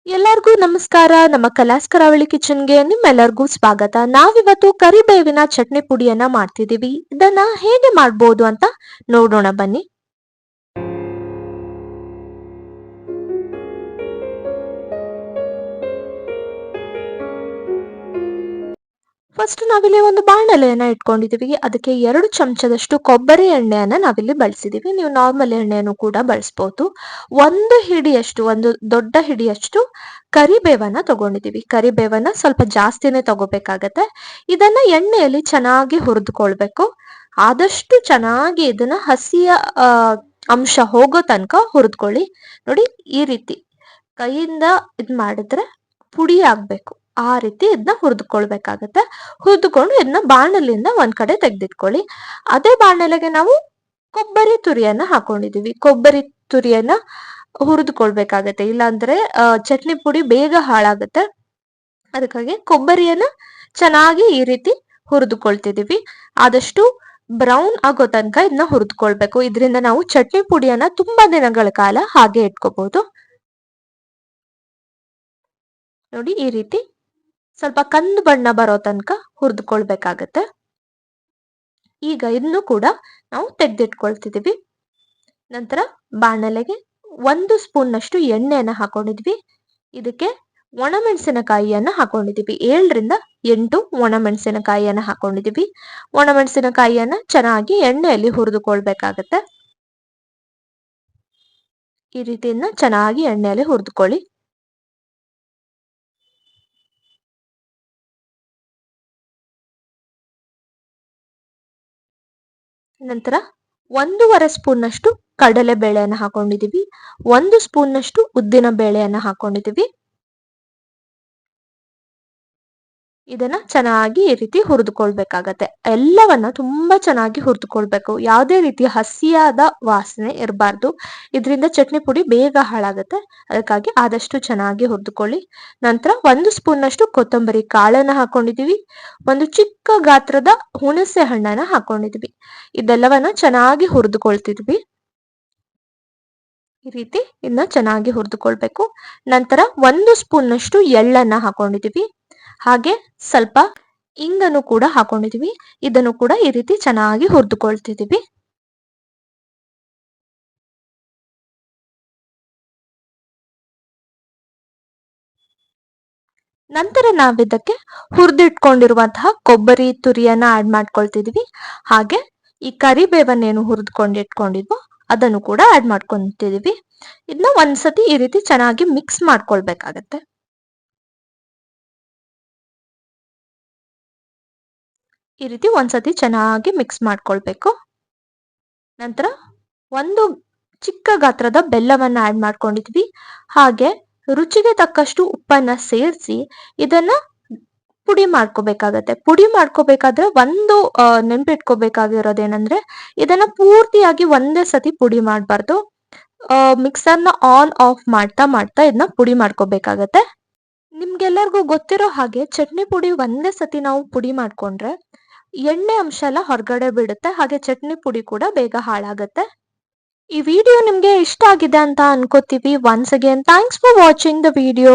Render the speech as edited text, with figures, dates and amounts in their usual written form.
ಎಲ್ಲರಿಗೂ ನಮಸ್ಕಾರ. ನಮ್ಮ ಕಲಾಸ್ ಕರಾವಳಿ ಕಿಚನ್ಗೆ ನಿಮ್ಮೆಲ್ಲರಿಗೂ ಸ್ವಾಗತ. ನಾವಿವತ್ತು ಕರಿಬೇವಿನ ಚಟ್ನಿ ಪುಡಿಯನ್ನ ಮಾಡ್ತಿದೀವಿ. ಇದನ್ನ ಹೇಗೆ ಮಾಡ್ಬೋದು ಅಂತ ನೋಡೋಣ ಬನ್ನಿ. ಫಸ್ಟ್ ನಾವಿಲ್ಲಿ ಒಂದು ಬಾಣಲೆಯನ್ನ ಇಟ್ಕೊಂಡಿದೀವಿ. ಅದಕ್ಕೆ 2 ಚಮಚದಷ್ಟು ಕೊಬ್ಬರಿ ಎಣ್ಣೆಯನ್ನ ನಾವಿಲ್ಲಿ ಬಳಸಿದೀವಿ. ನೀವು ನಾರ್ಮಲ್ ಎಣ್ಣೆಯನ್ನು ಕೂಡ ಬಳಸಬಹುದು. ಒಂದು ದೊಡ್ಡ ಹಿಡಿಯಷ್ಟು ಕರಿಬೇವನ್ನ ತಗೊಂಡಿದೀವಿ. ಕರಿಬೇವನ್ನ ಸ್ವಲ್ಪ ಜಾಸ್ತಿನೇ ತಗೋಬೇಕಾಗತ್ತೆ. ಇದನ್ನ ಎಣ್ಣೆಯಲ್ಲಿ ಚೆನ್ನಾಗಿ ಹುರಿದುಕೊಳ್ಬೇಕು. ಆದಷ್ಟು ಚೆನ್ನಾಗಿ ಇದನ್ನ ಹಸಿಯ ಅಂಶ ಹೋಗೋ ತನಕ ಹುರಿದ್ಕೊಳ್ಳಿ. ನೋಡಿ, ಈ ರೀತಿ ಕೈಯಿಂದ ಇದ್ ಮಾಡಿದ್ರೆ ಪುಡಿ ಆಗ್ಬೇಕು. ಆ ರೀತಿ ಇದನ್ನ ಹುರಿದುಕೊಳ್ಬೇಕಾಗತ್ತೆ. ಹುರಿದುಕೊಂಡು ಇದನ್ನ ಬಾಣಲಿಯಿಂದ ಒಂದ್ ಕಡೆ ತೆಗೆದಿಟ್ಕೊಳ್ಳಿ. ಅದೇ ಬಾಣಲೆಗೆ ನಾವು ಕೊಬ್ಬರಿ ತುರಿಯನ್ನ ಹಾಕೊಂಡಿದೀವಿ. ಕೊಬ್ಬರಿ ತುರಿಯನ್ನ ಹುರಿದುಕೊಳ್ಬೇಕಾಗತ್ತೆ. ಇಲ್ಲಾಂದ್ರೆ ಚಟ್ನಿ ಪುಡಿ ಬೇಗ ಹಾಳಾಗತ್ತೆ. ಅದಕ್ಕಾಗಿ ಕೊಬ್ಬರಿಯನ್ನ ಚೆನ್ನಾಗಿ ಈ ರೀತಿ ಹುರಿದುಕೊಳ್ತಿದೀವಿ. ಆದಷ್ಟು ಬ್ರೌನ್ ಆಗೋ ತನಕ ಇದನ್ನ ಹುರಿದುಕೊಳ್ಬೇಕು. ಇದರಿಂದ ನಾವು ಚಟ್ನಿ ಪುಡಿಯನ್ನ ತುಂಬಾ ದಿನಗಳ ಕಾಲ ಹಾಗೆ ಇಟ್ಕೋಬಹುದು. ನೋಡಿ, ಈ ರೀತಿ ಸ್ವಲ್ಪ ಕಂದು ಬಣ್ಣ ಬರೋ ತನಕ ಹುರಿದುಕೊಳ್ಬೇಕಾಗತ್ತೆ. ಈಗ ಇದನ್ನು ಕೂಡ ನಾವು ತೆಗೆದಿಟ್ಕೊಳ್ತಿದೀವಿ. ನಂತರ ಬಾಣಲೆಗೆ 1 ಸ್ಪೂನ್ ನಷ್ಟು ಎಣ್ಣೆಯನ್ನ ಹಾಕೊಂಡಿದ್ವಿ. ಇದಕ್ಕೆ ಒಣಮೆಣಸಿನಕಾಯಿಯನ್ನ ಹಾಕೊಂಡಿದೀವಿ. 7ರಿಂದ 8 ಒಣಮೆಣಸಿನಕಾಯಿಯನ್ನ ಹಾಕೊಂಡಿದೀವಿ. ಒಣಮೆಣಸಿನಕಾಯಿಯನ್ನ ಚೆನ್ನಾಗಿ ಎಣ್ಣೆಯಲ್ಲಿ ಹುರಿದುಕೊಳ್ಬೇಕಾಗತ್ತೆ. ಈ ರೀತಿಯನ್ನ ಚೆನ್ನಾಗಿ ಎಣ್ಣೆಯಲ್ಲಿ ಹುರಿದುಕೊಳ್ಳಿ. ನಂತರ 1.5 ಸ್ಪೂನ್ ನಷ್ಟು ಕಡಲೆ ಬೇಳೆಯನ್ನ ಹಾಕೊಂಡಿದೀವಿ. 1 ಸ್ಪೂನ್ ನಷ್ಟು ಉದ್ದಿನ ಬೇಳೆಯನ್ನ ಹಾಕೊಂಡಿದೀವಿ. ಇದನ್ನ ಚೆನ್ನಾಗಿ ಈ ರೀತಿ ಹುರಿದುಕೊಳ್ಬೇಕಾಗತ್ತೆ. ಎಲ್ಲವನ್ನ ತುಂಬಾ ಚೆನ್ನಾಗಿ ಹುರಿದುಕೊಳ್ಬೇಕು. ಯಾವುದೇ ರೀತಿಯ ಹಸಿಯಾದ ವಾಸನೆ ಇರಬಾರ್ದು. ಇದರಿಂದ ಚಟ್ನಿ ಪುಡಿ ಬೇಗ ಹಾಳಾಗತ್ತೆ. ಅದಕ್ಕಾಗಿ ಆದಷ್ಟು ಚೆನ್ನಾಗಿ ಹುರಿದುಕೊಳ್ಳಿ. ನಂತರ 1 ಸ್ಪೂನ್ ನಷ್ಟು ಕೊತ್ತಂಬರಿ ಕಾಳನ್ನ ಹಾಕೊಂಡಿದೀವಿ. ಒಂದು ಚಿಕ್ಕ ಗಾತ್ರದ ಹುಣಸೆ ಹಣ್ಣನ್ನ ಹಾಕೊಂಡಿದೀವಿ. ಇದೆಲ್ಲವನ್ನ ಚೆನ್ನಾಗಿ ಹುರಿದುಕೊಳ್ತಿದ್ವಿ. ಈ ರೀತಿ ಇದನ್ನ ಚೆನ್ನಾಗಿ ಹುರಿದುಕೊಳ್ಬೇಕು. ನಂತರ 1 ಸ್ಪೂನ್ ನಷ್ಟು ಎಳ್ಳನ್ನ ಹಾಕೊಂಡಿದೀವಿ. ಹಾಗೆ ಸ್ವಲ್ಪ ಇಂಗನ್ನು ಕೂಡ ಹಾಕೊಂಡಿದೀವಿ. ಇದನ್ನು ಕೂಡ ಈ ರೀತಿ ಚೆನ್ನಾಗಿ ಹುರಿದುಕೊಳ್ತಿದೀವಿ. ನಂತರ ನಾವಿದಕ್ಕೆ ಹುರಿದಿಟ್ಕೊಂಡಿರುವಂತಹ ಕೊಬ್ಬರಿ ತುರಿಯನ್ನ ಆಡ್ ಮಾಡ್ಕೊಳ್ತಿದೀವಿ. ಹಾಗೆ ಈ ಕರಿಬೇವನ್ನೇನು ಹುರಿದುಕೊಂಡಿಟ್ಕೊಂಡಿದ್ವೋ ಅದನ್ನು ಕೂಡ ಆಡ್ ಮಾಡ್ಕೊಂತಿದೀವಿ. ಇದನ್ನ ಒಂದ್ಸತಿ ಈ ರೀತಿ ಚೆನ್ನಾಗಿ ಮಿಕ್ಸ್ ಮಾಡ್ಕೊಳ್ಬೇಕಾಗತ್ತೆ. ಈ ರೀತಿ ಒಂದ್ಸತಿ ಚೆನ್ನಾಗಿ ಮಿಕ್ಸ್ ಮಾಡ್ಕೊಳ್ಬೇಕು. ನಂತರ ಒಂದು ಚಿಕ್ಕ ಗಾತ್ರದ ಬೆಲ್ಲವನ್ನ ಆಡ್ ಮಾಡ್ಕೊಂಡಿದ್ವಿ. ಹಾಗೆ ರುಚಿಗೆ ತಕ್ಕಷ್ಟು ಉಪ್ಪನ್ನ ಸೇರಿಸಿ ಇದನ್ನ ಪುಡಿ ಮಾಡ್ಕೋಬೇಕಾಗತ್ತೆ. ಪುಡಿ ಮಾಡ್ಕೋಬೇಕಾದ್ರೆ ಒಂದು ನೆನ್ಪಿಟ್ಕೋಬೇಕಾಗಿರೋದೇನಂದ್ರೆ ಇದನ್ನ ಪೂರ್ತಿಯಾಗಿ ಒಂದೇ ಸತಿ ಪುಡಿ ಮಾಡಬಾರ್ದು. ಮಿಕ್ಸರ್ನ ಆನ್ ಆಫ್ ಮಾಡ್ತಾ ಮಾಡ್ತಾ ಇದನ್ನ ಪುಡಿ ಮಾಡ್ಕೋಬೇಕಾಗತ್ತೆ. ನಿಮ್ಗೆಲ್ಲರಿಗೂ ಗೊತ್ತಿರೋ ಹಾಗೆ ಚಟ್ನಿ ಪುಡಿ ಒಂದೇ ಸತಿ ನಾವು ಪುಡಿ ಮಾಡ್ಕೊಂಡ್ರೆ ಎಣ್ಣೆ ಅಂಶ ಎಲ್ಲ ಹೊರಗಡೆ ಬಿಡುತ್ತೆ. ಹಾಗೆ ಚಟ್ನಿ ಪುಡಿ ಕೂಡ ಬೇಗ ಹಾಳಾಗತ್ತೆ. ಈ ವಿಡಿಯೋ ನಿಮ್ಗೆ ಇಷ್ಟ ಆಗಿದೆ ಅಂತ ಅನ್ಕೋತೀವಿ. Once again thanks for watching the video.